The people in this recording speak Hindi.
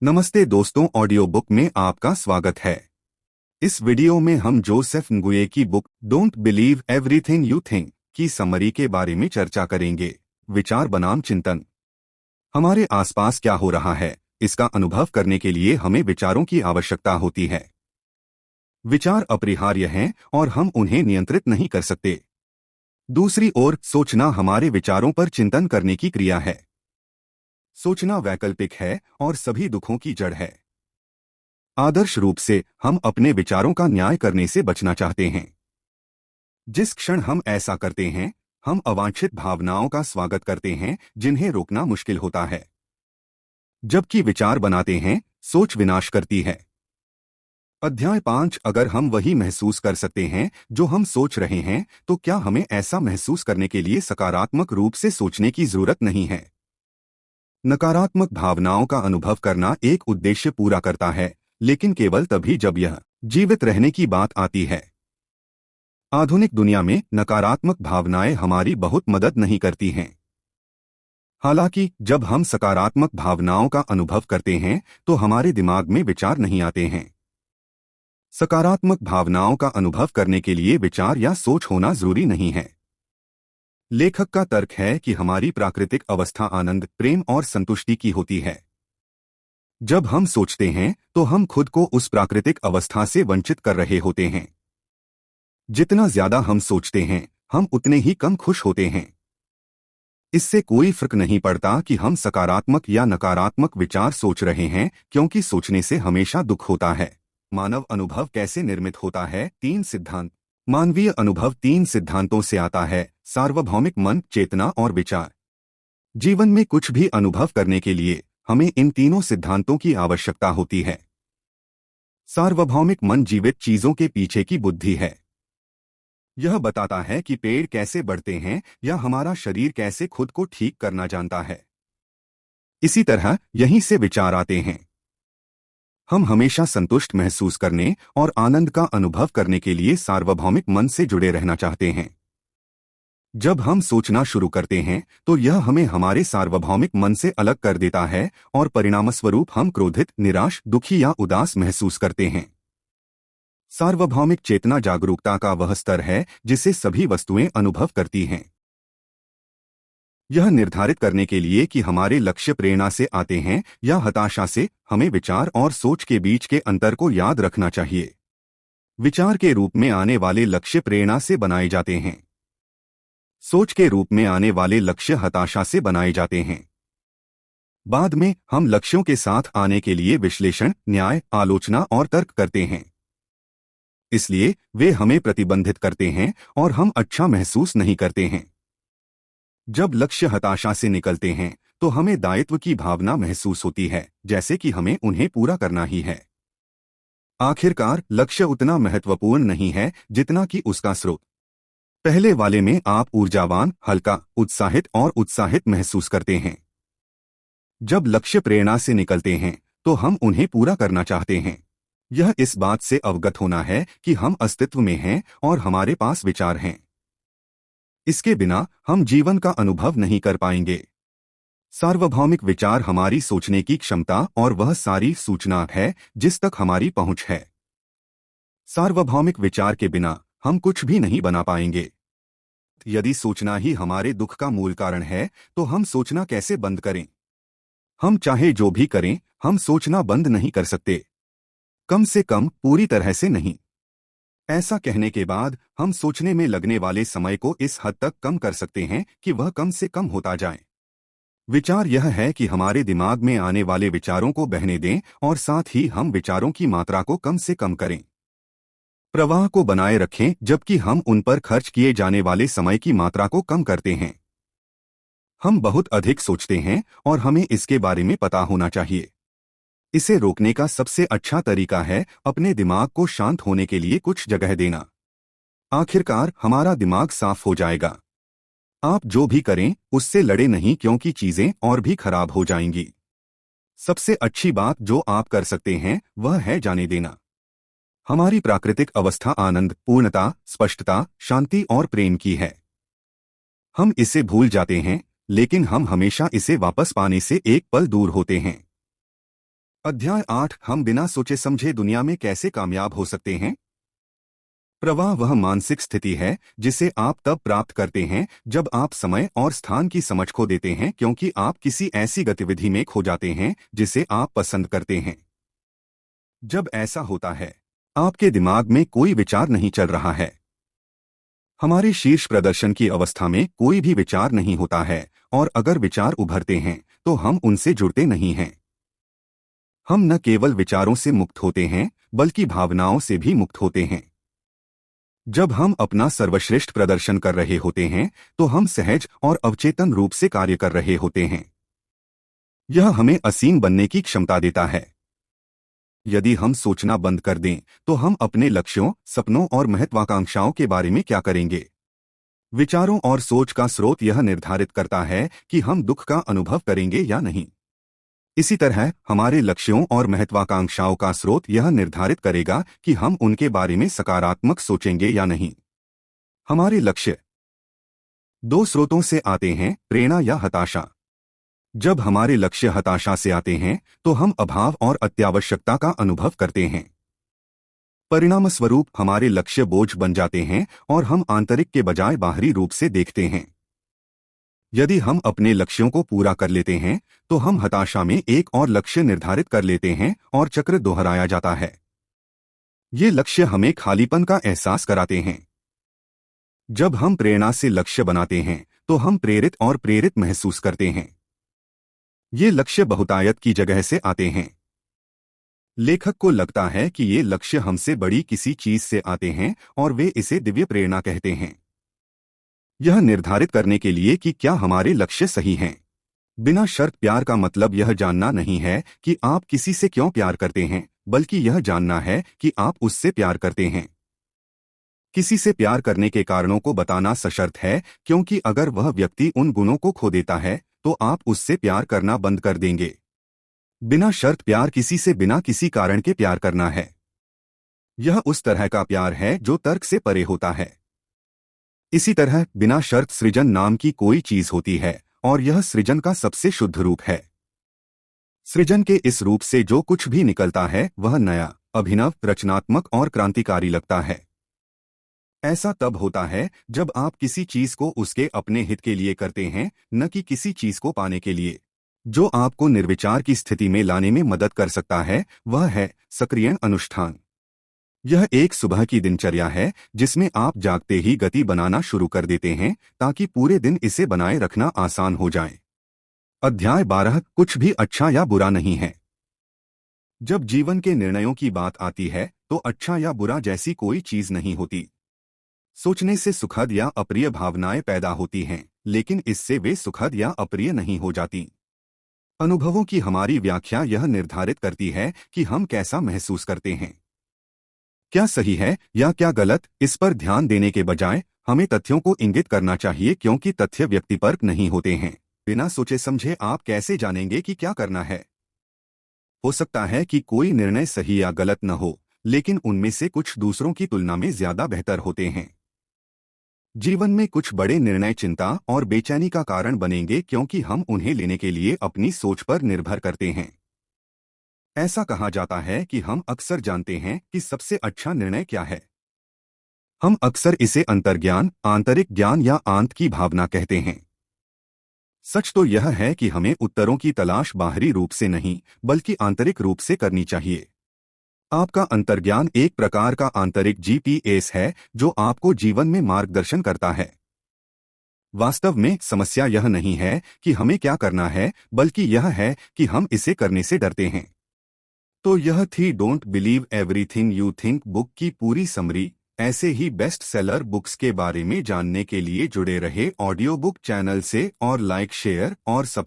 नमस्ते दोस्तों, ऑडियो बुक में आपका स्वागत है। इस वीडियो में हम जोसेफ nguyen की book don't believe everything you think की समरी के बारे में चर्चा करेंगे। विचार बनाम चिंतन। हमारे आसपास क्या हो रहा है, इसका अनुभव करने के लिए हमें विचारों की आवश्यकता होती है। विचार अपरिहार्य हैं और हम उन्हें नियंत्रित नहीं कर सकते। दूसरी ओर सोचना हमारे विचारों पर चिंतन करने की क्रिया है। सोचना वैकल्पिक है और सभी दुखों की जड़ है। आदर्श रूप से हम अपने विचारों का न्याय करने से बचना चाहते हैं। जिस क्षण हम ऐसा करते हैं, हम अवांछित भावनाओं का स्वागत करते हैं जिन्हें रोकना मुश्किल होता है। जबकि विचार बनाते हैं, सोच विनाश करती है। अध्याय 5। अगर हम वही महसूस कर सकते हैं जो हम सोच रहे हैं, तो क्या हमें ऐसा महसूस करने के लिए सकारात्मक रूप से सोचने की जरूरत नहीं है? नकारात्मक भावनाओं का अनुभव करना एक उद्देश्य पूरा करता है, लेकिन केवल तभी जब यह जीवित रहने की बात आती है। आधुनिक दुनिया में नकारात्मक भावनाएं हमारी बहुत मदद नहीं करती हैं। हालांकि जब हम सकारात्मक भावनाओं का अनुभव करते हैं, तो हमारे दिमाग में विचार नहीं आते हैं। सकारात्मक भावनाओं का अनुभव करने के लिए विचार या सोच होना जरूरी नहीं है। लेखक का तर्क है कि हमारी प्राकृतिक अवस्था आनंद, प्रेम और संतुष्टि की होती है। जब हम सोचते हैं, तो हम खुद को उस प्राकृतिक अवस्था से वंचित कर रहे होते हैं। जितना ज्यादा हम सोचते हैं, हम उतने ही कम खुश होते हैं। इससे कोई फर्क नहीं पड़ता कि हम सकारात्मक या नकारात्मक विचार सोच रहे हैं, क्योंकि सोचने से हमेशा दुख होता है। मानव अनुभव कैसे निर्मित होता है? 3 सिद्धांत। मानवीय अनुभव 3 सिद्धांतों से आता है: सार्वभौमिक मन, चेतना और विचार। जीवन में कुछ भी अनुभव करने के लिए हमें इन तीनों सिद्धांतों की आवश्यकता होती है। सार्वभौमिक मन जीवित चीजों के पीछे की बुद्धि है। यह बताता है कि पेड़ कैसे बढ़ते हैं या हमारा शरीर कैसे खुद को ठीक करना जानता है। इसी तरह यहीं से विचार आते हैं। हम हमेशा संतुष्ट महसूस करने और आनंद का अनुभव करने के लिए सार्वभौमिक मन से जुड़े रहना चाहते हैं। जब हम सोचना शुरू करते हैं, तो यह हमें हमारे सार्वभौमिक मन से अलग कर देता है और परिणामस्वरूप हम क्रोधित, निराश, दुखी या उदास महसूस करते हैं। सार्वभौमिक चेतना जागरूकता का वह स्तर है जिसे सभी वस्तुएं अनुभव करती हैं। यह निर्धारित करने के लिए कि हमारे लक्ष्य प्रेरणा से आते हैं या हताशा से, हमें विचार और सोच के बीच के अंतर को याद रखना चाहिए। विचार के रूप में आने वाले लक्ष्य प्रेरणा से बनाए जाते हैं। सोच के रूप में आने वाले लक्ष्य हताशा से बनाए जाते हैं। बाद में हम लक्ष्यों के साथ आने के लिए विश्लेषण, न्याय, आलोचना और तर्क करते हैं। इसलिए वे हमें प्रतिबंधित करते हैं और हम अच्छा महसूस नहीं करते हैं। जब लक्ष्य हताशा से निकलते हैं, तो हमें दायित्व की भावना महसूस होती है, जैसे कि हमें उन्हें पूरा करना ही है। आखिरकार लक्ष्य उतना महत्वपूर्ण नहीं है जितना कि उसका स्रोत। पहले वाले में आप ऊर्जावान, हल्का, उत्साहित महसूस करते हैं। जब लक्ष्य प्रेरणा से निकलते हैं, तो हम उन्हें पूरा करना चाहते हैं। यह इस बात से अवगत होना है कि हम अस्तित्व में हैं और हमारे पास विचार हैं। इसके बिना हम जीवन का अनुभव नहीं कर पाएंगे। सार्वभौमिक विचार हमारी सोचने की क्षमता और वह सारी सूचना है जिस तक हमारी पहुंच है। सार्वभौमिक विचार के बिना हम कुछ भी नहीं बना पाएंगे। यदि सोचना ही हमारे दुख का मूल कारण है, तो हम सोचना कैसे बंद करें? हम चाहे जो भी करें, हम सोचना बंद नहीं कर सकते। कम से कम पूरी तरह से नहीं। ऐसा कहने के बाद हम सोचने में लगने वाले समय को इस हद तक कम कर सकते हैं कि वह कम से कम होता जाए। विचार यह है कि हमारे दिमाग में आने वाले विचारों को बहने दें और साथ ही हम विचारों की मात्रा को कम से कम करें। प्रवाह को बनाए रखें, जबकि हम उन पर खर्च किए जाने वाले समय की मात्रा को कम करते हैं। हम बहुत अधिक सोचते हैं और हमें इसके बारे में पता होना चाहिए। इसे रोकने का सबसे अच्छा तरीका है अपने दिमाग को शांत होने के लिए कुछ जगह देना। आखिरकार हमारा दिमाग साफ हो जाएगा। आप जो भी करें उससे लड़े नहीं, क्योंकि चीजें और भी खराब हो जाएंगी। सबसे अच्छी बात जो आप कर सकते हैं वह है जाने देना। हमारी प्राकृतिक अवस्था आनंद, पूर्णता, स्पष्टता, शांति और प्रेम की है। हम इसे भूल जाते हैं, लेकिन हम हमेशा इसे वापस पाने से एक पल दूर होते हैं। अध्याय 8 हम बिना सोचे समझे दुनिया में कैसे कामयाब हो सकते हैं। प्रवाह वह मानसिक स्थिति है जिसे आप तब प्राप्त करते हैं जब आप समय और स्थान की समझ खो देते हैं, क्योंकि आप किसी ऐसी गतिविधि में खो जाते हैं जिसे आप पसंद करते हैं। जब ऐसा होता है, आपके दिमाग में कोई विचार नहीं चल रहा है। हमारे शीर्ष प्रदर्शन की अवस्था में कोई भी विचार नहीं होता है, और अगर विचार उभरते हैं तो हम उनसे जुड़ते नहीं हैं। हम न केवल विचारों से मुक्त होते हैं बल्कि भावनाओं से भी मुक्त होते हैं। जब हम अपना सर्वश्रेष्ठ प्रदर्शन कर रहे होते हैं तो हम सहज और अवचेतन रूप से कार्य कर रहे होते हैं। यह हमें असीम बनने की क्षमता देता है। यदि हम सोचना बंद कर दें तो हम अपने लक्ष्यों, सपनों और महत्वाकांक्षाओं के बारे में क्या करेंगे। विचारों और सोच का स्रोत यह निर्धारित करता है कि हम दुख का अनुभव करेंगे या नहीं। इसी तरह हमारे लक्ष्यों और महत्वाकांक्षाओं का स्रोत यह निर्धारित करेगा कि हम उनके बारे में सकारात्मक सोचेंगे या नहीं। हमारे लक्ष्य दो स्रोतों से आते हैं, प्रेरणा या हताशा। जब हमारे लक्ष्य हताशा से आते हैं तो हम अभाव और अत्यावश्यकता का अनुभव करते हैं। परिणामस्वरूप हमारे लक्ष्य बोझ बन जाते हैं और हम आंतरिक के बजाय बाहरी रूप से देखते हैं। यदि हम अपने लक्ष्यों को पूरा कर लेते हैं तो हम हताशा में एक और लक्ष्य निर्धारित कर लेते हैं और चक्र दोहराया जाता है। ये लक्ष्य हमें खालीपन का एहसास कराते हैं। जब हम प्रेरणा से लक्ष्य बनाते हैं तो हम प्रेरित और प्रेरित महसूस करते हैं। ये लक्ष्य बहुतायत की जगह से आते हैं। लेखक को लगता है कि ये लक्ष्य हमसे बड़ी किसी चीज से आते हैं और वे इसे दिव्य प्रेरणा कहते हैं। यह निर्धारित करने के लिए कि क्या हमारे लक्ष्य सही हैं। बिना शर्त प्यार का मतलब यह जानना नहीं है कि आप किसी से क्यों प्यार करते हैं, बल्कि यह जानना है कि आप उससे प्यार करते हैं। किसी से प्यार करने के कारणों को बताना सशर्त है, क्योंकि अगर वह व्यक्ति उन गुणों को खो देता है तो आप उससे प्यार करना बंद कर देंगे। बिना शर्त प्यार किसी से बिना किसी कारण के प्यार करना है। यह उस तरह का प्यार है जो तर्क से परे होता है। इसी तरह बिना शर्त सृजन नाम की कोई चीज होती है, और यह सृजन का सबसे शुद्ध रूप है। सृजन के इस रूप से जो कुछ भी निकलता है वह नया, अभिनव, रचनात्मक और क्रांतिकारी लगता है। ऐसा तब होता है जब आप किसी चीज को उसके अपने हित के लिए करते हैं, न कि किसी चीज को पाने के लिए। जो आपको निर्विचार की स्थिति में लाने में मदद कर सकता है वह है सक्रिय अनुष्ठान। यह एक सुबह की दिनचर्या है जिसमें आप जागते ही गति बनाना शुरू कर देते हैं ताकि पूरे दिन इसे बनाए रखना आसान हो जाए। अध्याय 12 कुछ भी अच्छा या बुरा नहीं है। जब जीवन के निर्णयों की बात आती है तो अच्छा या बुरा जैसी कोई चीज नहीं होती। सोचने से सुखद या अप्रिय भावनाएं पैदा होती हैं, लेकिन इससे वे सुखद या अप्रिय नहीं हो जाती। अनुभवों की हमारी व्याख्या यह निर्धारित करती है कि हम कैसा महसूस करते हैं। क्या सही है या क्या गलत, इस पर ध्यान देने के बजाय हमें तथ्यों को इंगित करना चाहिए, क्योंकि तथ्य व्यक्तिपरक नहीं होते हैं। बिना सोचे समझे आप कैसे जानेंगे कि क्या करना है। हो सकता है कि कोई निर्णय सही या गलत न हो, लेकिन उनमें से कुछ दूसरों की तुलना में ज्यादा बेहतर होते हैं। जीवन में कुछ बड़े निर्णय चिंता और बेचैनी का कारण बनेंगे, क्योंकि हम उन्हें लेने के लिए अपनी सोच पर निर्भर करते हैं। ऐसा कहा जाता है कि हम अक्सर जानते हैं कि सबसे अच्छा निर्णय क्या है। हम अक्सर इसे अंतर्ज्ञान, आंतरिक ज्ञान या आंत की भावना कहते हैं। सच तो यह है कि हमें उत्तरों की तलाश बाहरी रूप से नहीं बल्कि आंतरिक रूप से करनी चाहिए। आपका अंतर्ज्ञान एक प्रकार का आंतरिक जीपीएस है जो आपको जीवन में मार्गदर्शन करता है। वास्तव में समस्या यह नहीं है कि हमें क्या करना है, बल्कि यह है कि हम इसे करने से डरते हैं। तो यह थी don't believe everything you think book की पूरी समरी। ऐसे ही बेस्ट सेलर बुक्स के बारे में जानने के लिए जुड़े रहे ऑडियो बुक चैनल से, और लाइक, शेयर और सब्सक्राइब